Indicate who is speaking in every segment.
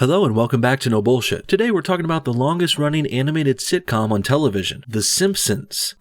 Speaker 1: Hello and welcome back to No Bullshit. Today we're talking about the longest running animated sitcom on television, The Simpsons.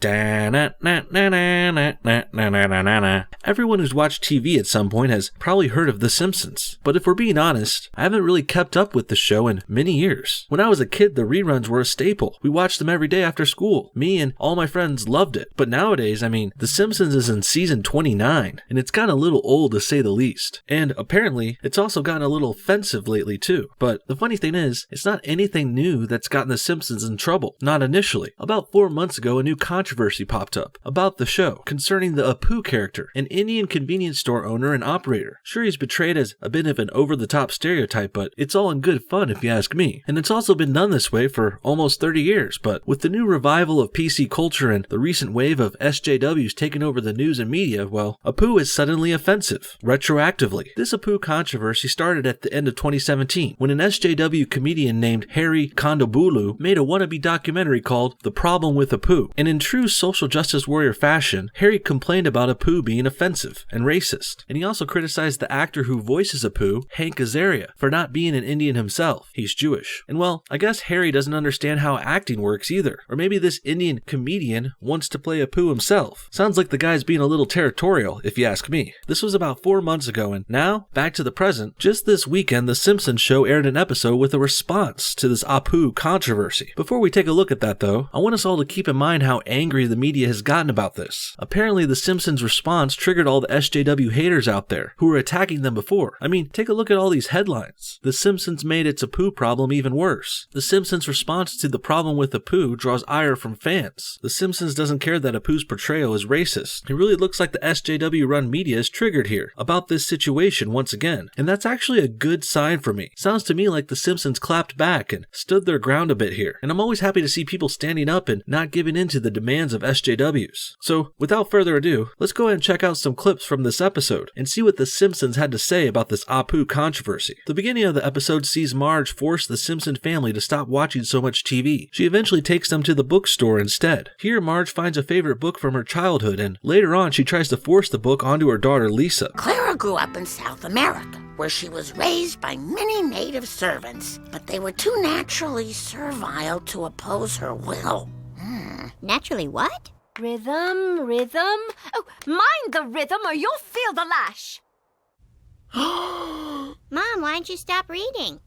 Speaker 1: Everyone who's watched TV at some point has probably heard of The Simpsons. But if we're being honest, I haven't really kept up with the show in many years. When I was a kid, the reruns were a staple. We watched them every day after school. Me and all my friends loved it. But nowadays, The Simpsons is in season 29, and it's gotten a little old to say the least. And apparently, it's also gotten a little offensive lately too. But the funny thing is, it's not anything new that's gotten The Simpsons in trouble. Not initially. About 4 months ago, a new controversy popped up about the show concerning the Apu character, an Indian convenience store owner and operator. Sure, he's portrayed as a bit of an over-the-top stereotype, but it's all in good fun if you ask me. And it's also been done this way for almost 30 years, but with the new revival of PC culture and the recent wave of SJWs taking over the news and media, well, Apu is suddenly offensive, retroactively. This Apu controversy started at the end of 2017, when an SJW comedian named Harry Kondabolu made a wannabe documentary called The Problem with Apu. And in true social justice warrior fashion, Harry complained about Apu being offensive and racist. And he also criticized the actor who voices Apu, Hank Azaria, for not being an Indian himself. He's Jewish. And well, I guess Harry doesn't understand how acting works either. Or maybe this Indian comedian wants to play Apu himself. Sounds like the guy's being a little territorial, if you ask me. This was about 4 months ago, and now, back to the present. Just this weekend, The Simpsons show aired an episode with a response to this Apu controversy. Before we take a look at that though, I want us all to keep in mind how angry the media has gotten about this. Apparently The Simpsons response triggered all the SJW haters out there who were attacking them before. Take a look at all these headlines. The Simpsons made its Apu problem even worse. The Simpsons response to the problem with Apu draws ire from fans. The Simpsons doesn't care that Apu's portrayal is racist. It really looks like the SJW run media is triggered here about this situation once again. And that's actually a good sign for me. Sounds to me like The Simpsons clapped back and stood their ground a bit here. And I'm always happy to see people standing up and not giving in to the demands of SJWs. So without further ado, let's go ahead and check out some clips from this episode and see what The Simpsons had to say about this Apu controversy. The beginning of the episode sees Marge force the Simpson family to stop watching so much TV. She eventually takes them to the bookstore instead. Here Marge finds a favorite book from her childhood, and later on she tries to force the book onto her daughter Lisa.
Speaker 2: Clara grew up in South America, where she was raised by many native servants, but they were too naturally servile to oppose her will.
Speaker 3: Naturally what?
Speaker 4: Rhythm. Oh, mind the rhythm or you'll feel the lash.
Speaker 3: Mom, why'd you stop reading?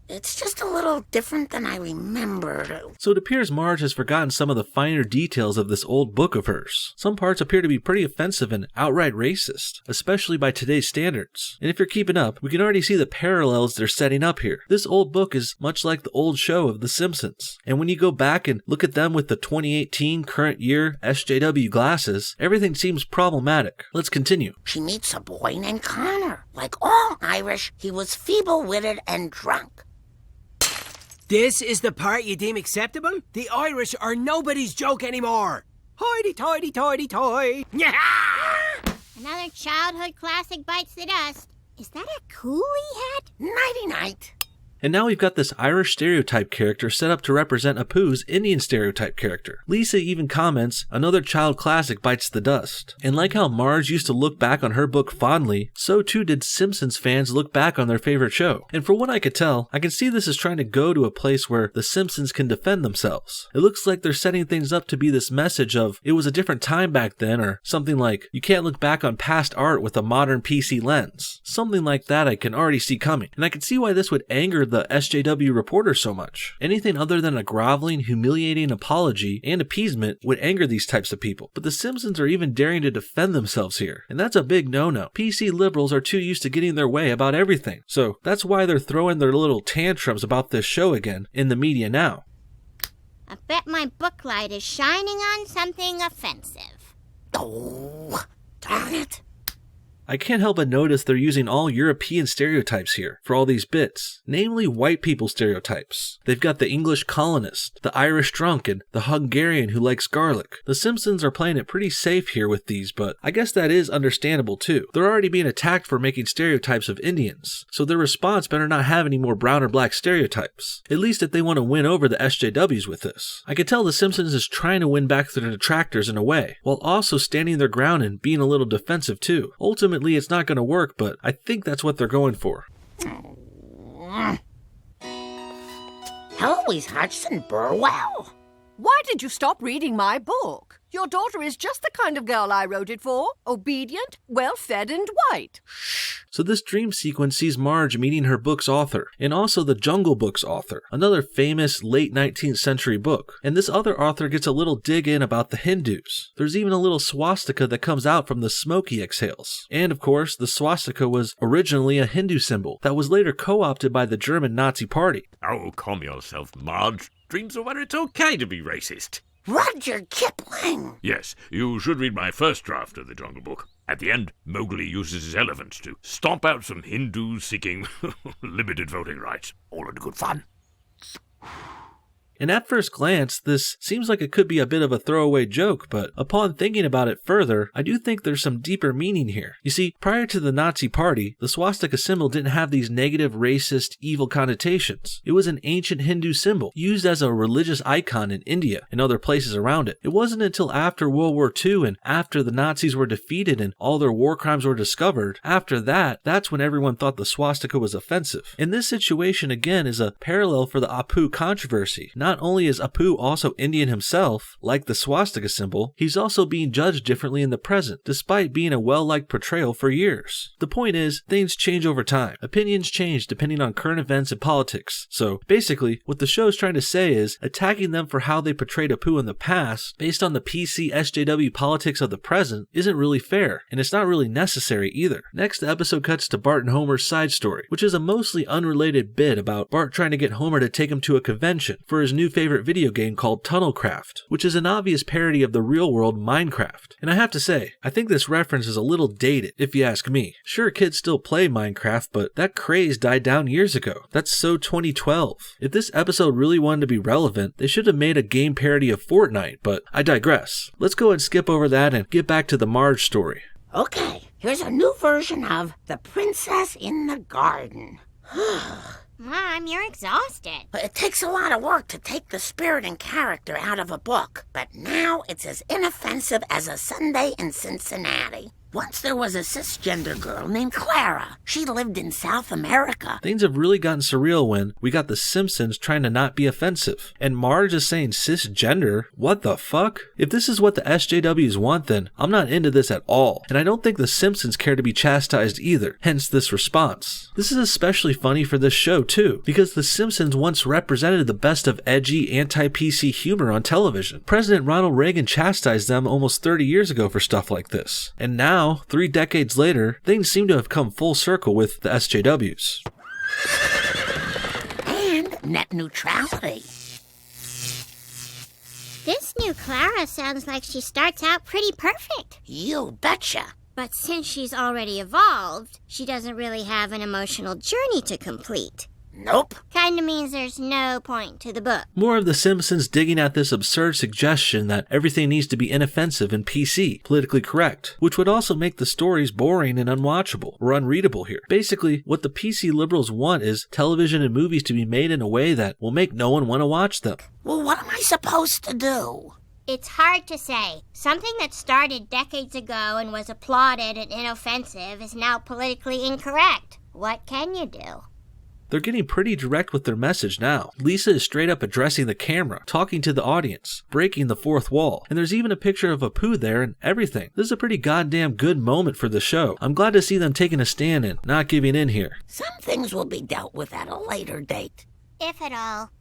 Speaker 2: It's just a little different than I remembered.
Speaker 1: So it appears Marge has forgotten some of the finer details of this old book of hers. Some parts appear to be pretty offensive and outright racist, especially by today's standards. And if you're keeping up, we can already see the parallels they're setting up here. This old book is much like the old show of The Simpsons. And when you go back and look at them with the 2018 current year SJW glasses, everything seems problematic. Let's continue.
Speaker 2: She meets a boy named Connor. Like all Irish, he was feeble-witted and drunk.
Speaker 5: This is the part you deem acceptable? The Irish are nobody's joke anymore. Hoity-toity-toity-toy.
Speaker 3: Another childhood classic bites the dust. Is that a coolie hat?
Speaker 2: Nighty-night.
Speaker 1: And now we've got this Irish stereotype character set up to represent Apu's Indian stereotype character. Lisa even comments, another child classic bites the dust. And like how Marge used to look back on her book fondly, so too did Simpsons fans look back on their favorite show. And for what I could tell, I can see this is trying to go to a place where the Simpsons can defend themselves. It looks like they're setting things up to be this message of, it was a different time back then, or something like, you can't look back on past art with a modern PC lens. Something like that I can already see coming. And I can see why this would anger the SJW reporter so much. Anything other than a groveling, humiliating apology and appeasement would anger these types of people. But the Simpsons are even daring to defend themselves here. And that's a big no-no. PC liberals are too used to getting their way about everything. So that's why they're throwing their little tantrums about this show again in the media now.
Speaker 3: I bet my book light is shining on something offensive.
Speaker 2: Oh, darn it.
Speaker 1: I can't help but notice they're using all European stereotypes here for all these bits, namely white people stereotypes. They've got the English colonist, the Irish drunk, and the Hungarian who likes garlic. The Simpsons are playing it pretty safe here with these, but I guess that is understandable too. They're already being attacked for making stereotypes of Indians, so their response better not have any more brown or black stereotypes, at least if they want to win over the SJWs with this. I can tell the Simpsons is trying to win back their detractors in a way, while also standing their ground and being a little defensive too. Ultimately, it's not going to work, but I think that's what they're going for.
Speaker 2: Eloise Hodgson Burwell.
Speaker 6: Why did you stop reading my book? Your daughter is just the kind of girl I wrote it for. Obedient, well-fed, and white.
Speaker 1: So this dream sequence sees Marge meeting her book's author, and also the Jungle Book's author, another famous late 19th century book. And this other author gets a little dig in about the Hindus. There's even a little swastika that comes out from the smoke he exhales. And of course, the swastika was originally a Hindu symbol that was later co-opted by the German Nazi Party.
Speaker 7: Oh, calm yourself, Marge. Dreams are where it's okay to be racist.
Speaker 2: Rudyard Kipling.
Speaker 7: Yes, you should read my first draft of the Jungle Book. At the end, Mowgli uses his elephants to stomp out some Hindus seeking limited voting rights. All in good fun.
Speaker 1: And at first glance, this seems like it could be a bit of a throwaway joke, but upon thinking about it further, I do think there's some deeper meaning here. You see, prior to the Nazi Party, the swastika symbol didn't have these negative, racist, evil connotations. It was an ancient Hindu symbol, used as a religious icon in India and other places around it. It wasn't until after World War II and after the Nazis were defeated and all their war crimes were discovered, after that's when everyone thought the swastika was offensive. And this situation, again, is a parallel for the Apu controversy. Not only is Apu also Indian himself, like the swastika symbol, he's also being judged differently in the present, despite being a well-liked portrayal for years. The point is, things change over time. Opinions change depending on current events and politics. So, basically, what the show is trying to say is, attacking them for how they portrayed Apu in the past, based on the PC SJW politics of the present, isn't really fair, and it's not really necessary either. Next, the episode cuts to Bart and Homer's side story, which is a mostly unrelated bit about Bart trying to get Homer to take him to a convention for his new favorite video game called Tunnelcraft, which is an obvious parody of the real-world Minecraft. And I have to say, I think this reference is a little dated, if you ask me. Sure, kids still play Minecraft, but that craze died down years ago. That's so 2012. If this episode really wanted to be relevant, they should have made a game parody of Fortnite, but I digress. Let's go and skip over that and get back to the Marge story.
Speaker 2: Okay, here's a new version of The Princess in the Garden.
Speaker 3: Mom, you're exhausted.
Speaker 2: It takes a lot of work to take the spirit and character out of a book, but now it's as inoffensive as a Sunday in Cincinnati. Once there was a cisgender girl named Clara. She lived in South America.
Speaker 1: Things have really gotten surreal when we got the Simpsons trying to not be offensive. And Marge is saying cisgender? What the fuck? If this is what the SJWs want, then I'm not into this at all. And I don't think the Simpsons care to be chastised either, hence this response. This is especially funny for this show too, because the Simpsons once represented the best of edgy, anti-PC humor on television. President Ronald Reagan chastised them almost 30 years ago for stuff like this. And now, 3 decades later, things seem to have come full circle with the SJWs.
Speaker 2: And net neutrality.
Speaker 3: This new Clara sounds like she starts out pretty perfect.
Speaker 2: You betcha.
Speaker 3: But since she's already evolved, she doesn't really have an emotional journey to complete.
Speaker 2: Nope.
Speaker 3: Kinda means there's no point to the book.
Speaker 1: More of the Simpsons digging at this absurd suggestion that everything needs to be inoffensive and PC, politically correct, which would also make the stories boring and unwatchable, or unreadable here. Basically, what the PC liberals want is television and movies to be made in a way that will make no one want to watch them.
Speaker 2: Well, what am I supposed to do?
Speaker 3: It's hard to say. Something that started decades ago and was applauded and inoffensive is now politically incorrect. What can you do?
Speaker 1: They're getting pretty direct with their message now. Lisa is straight up addressing the camera, talking to the audience, breaking the fourth wall. And there's even a picture of Apu there and everything. This is a pretty goddamn good moment for the show. I'm glad to see them taking a stand and not giving in here.
Speaker 2: Some things will be dealt with at a later date.
Speaker 3: If at all.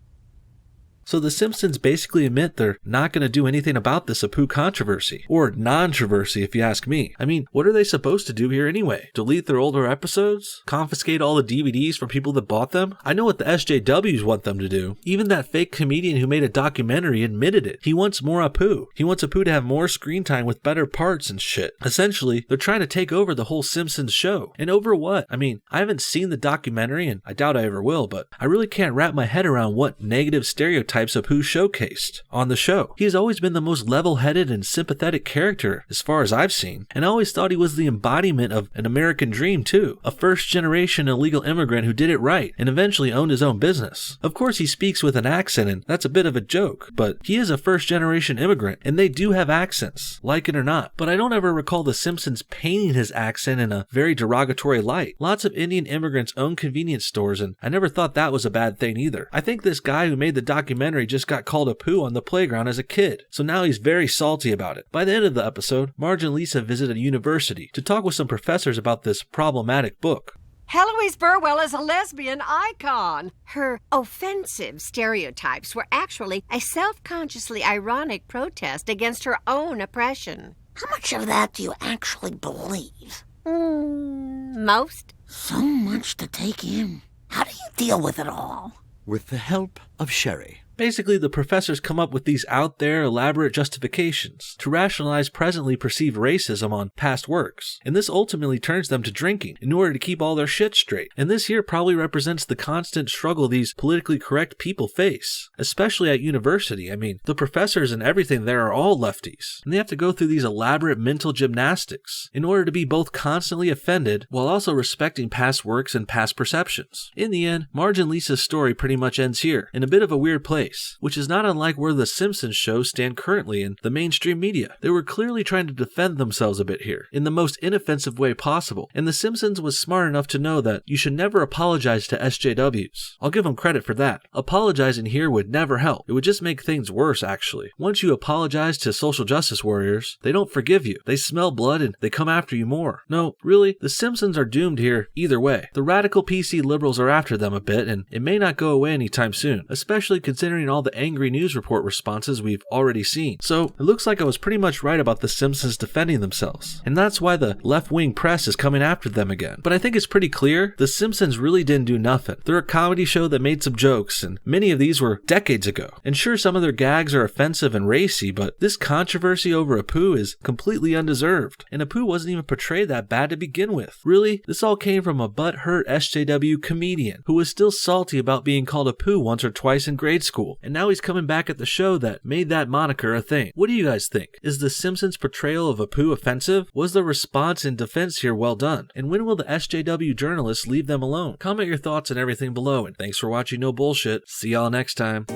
Speaker 1: So the Simpsons basically admit they're not going to do anything about this Apu controversy. Or non-troversy if you ask me. I mean, what are they supposed to do here anyway? Delete their older episodes? Confiscate all the DVDs from people that bought them? I know what the SJWs want them to do. Even that fake comedian who made a documentary admitted it. He wants more Apu. He wants Apu to have more screen time with better parts and shit. Essentially, they're trying to take over the whole Simpsons show. And over what? I mean, I haven't seen the documentary and I doubt I ever will, but I really can't wrap my head around what negative stereotypes stereotypes Apu showcased on the show. He has always been the most level-headed and sympathetic character as far as I've seen, and I always thought he was the embodiment of an American dream too. A first-generation illegal immigrant who did it right and eventually owned his own business. Of course he speaks with an accent, and that's a bit of a joke, but he is a first-generation immigrant, and they do have accents, like it or not. But I don't ever recall The Simpsons painting his accent in a very derogatory light. Lots of Indian immigrants own convenience stores, and I never thought that was a bad thing either. I think this guy who made the documentary just got called a poo on the playground as a kid, so now he's very salty about it. By the end of the episode, Marge and Lisa visit a university to talk with some professors about this problematic book.
Speaker 6: Heloise Burwell is a lesbian icon. Her offensive stereotypes were actually a self-consciously ironic protest against her own oppression.
Speaker 2: How much of that do you actually believe?
Speaker 6: Most.
Speaker 2: So much to take in. How do you deal with it all?
Speaker 8: With the help of Sherry.
Speaker 1: Basically, the professors come up with these out there, elaborate justifications to rationalize presently perceived racism on past works, and this ultimately turns them to drinking in order to keep all their shit straight. And this here probably represents the constant struggle these politically correct people face, especially at university. I mean, the professors and everything there are all lefties, and they have to go through these elaborate mental gymnastics in order to be both constantly offended while also respecting past works and past perceptions. In the end, Marge and Lisa's story pretty much ends here, in a bit of a weird place, which is not unlike where the Simpsons shows stand currently in the mainstream media. They were clearly trying to defend themselves a bit here, in the most inoffensive way possible, and the Simpsons was smart enough to know that you should never apologize to SJWs. I'll give them credit for that. Apologizing here would never help. It would just make things worse, actually. Once you apologize to social justice warriors, they don't forgive you. They smell blood and they come after you more. No, really, the Simpsons are doomed here either way. The radical PC liberals are after them a bit, and it may not go away anytime soon, especially considering all the angry news report responses we've already seen. So it looks like I was pretty much right about the Simpsons defending themselves, and that's why the left-wing press is coming after them again. But I think it's pretty clear the Simpsons really didn't do nothing. They're a comedy show that made some jokes, and many of these were decades ago. And sure, some of their gags are offensive and racy, but this controversy over Apu is completely undeserved, and Apu wasn't even portrayed that bad to begin with. Really, this all came from a butt-hurt SJW comedian who was still salty about being called Apu once or twice in grade school. And now he's coming back at the show that made that moniker a thing. What do you guys think? Is the Simpsons portrayal of Apu offensive? Was the response and defense here well done? And when will the SJW journalists leave them alone? Comment your thoughts and everything below, and thanks for watching No Bullshit. See y'all next time.